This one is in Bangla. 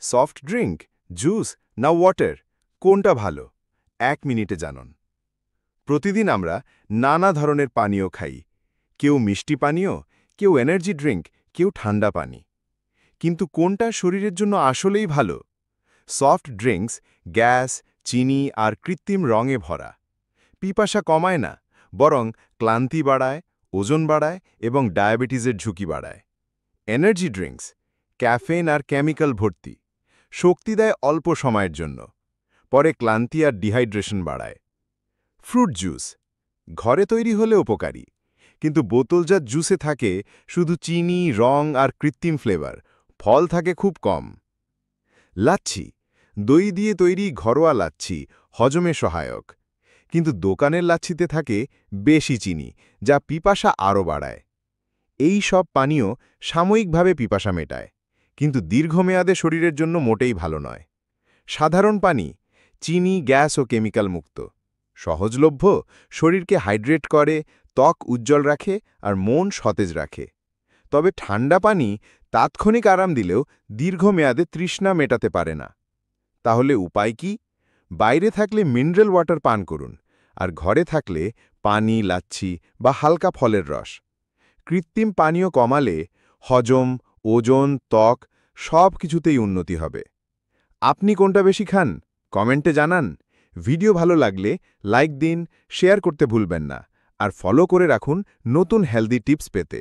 সফট ড্রিঙ্ক, জুস না ওয়াটার, কোনটা ভালো? 1 মিনিটে জানুন। প্রতিদিন আমরা নানা ধরনের পানীয় খাই। কেউ মিষ্টি পানীয়, কেউ এনার্জি ড্রিঙ্ক, কেউ ঠান্ডা পানি। কিন্তু কোনটা শরীরের জন্য আসলেই ভালো? সফট ড্রিঙ্কস গ্যাস, চিনি আর কৃত্রিম রঙে ভরা। পিপাসা কমায় না, বরং ক্লান্তি বাড়ায়, ওজন বাড়ায় এবং ডায়াবেটিসের ঝুঁকি বাড়ায়। এনার্জি ড্রিঙ্কস ক্যাফেন আর কেমিক্যাল ভর্তি, শক্তি দেয় অল্প সময়ের জন্য, পরে ক্লান্তি আর ডিহাইড্রেশন বাড়ায়। ফ্রুট জুস ঘরে তৈরি হলে উপকারী, কিন্তু বোতলজাত জুসে থাকে শুধু চিনি, রং আর কৃত্রিম ফ্লেভার, ফল থাকে খুব কম। লাচ্ছি দই দিয়ে তৈরি ঘরোয়া লাচ্ছি, হজমে সহায়ক, কিন্তু দোকানের লাচ্ছিতে থাকে বেশি চিনি, যা পিপাসা আরও বাড়ায়। এই সব পানীয় সাময়িকভাবে পিপাসা মেটায়, কিন্তু দীর্ঘমেয়াদে শরীরের জন্য মোটেই ভালো নয়। সাধারণ পানি চিনি, গ্যাস ও কেমিক্যাল মুক্ত, সহজলভ্য, শরীরকে হাইড্রেট করে, ত্বক উজ্জ্বল রাখে আর মন সতেজ রাখে। তবে ঠান্ডা পানি তাৎক্ষণিক আরাম দিলেও দীর্ঘমেয়াদে তৃষ্ণা মেটাতে পারে না। তাহলে উপায় কি? বাইরে থাকলে মিনারেল ওয়াটার পান করুন, আর ঘরে থাকলে পানি, লাচ্ছি বা হালকা ফলের রস। কৃত্রিম পানীয় কমালে হজম, ওজন, ত্বক সব কিছুতেই উন্নতি হবে। আপনি কোনটা বেশি খান? কমেন্টে জানান। ভিডিও ভালো লাগলে লাইক দিন, শেয়ার করতে ভুলবেন না, আর ফলো করে রাখুন নতুন হেলদি টিপস পেতে।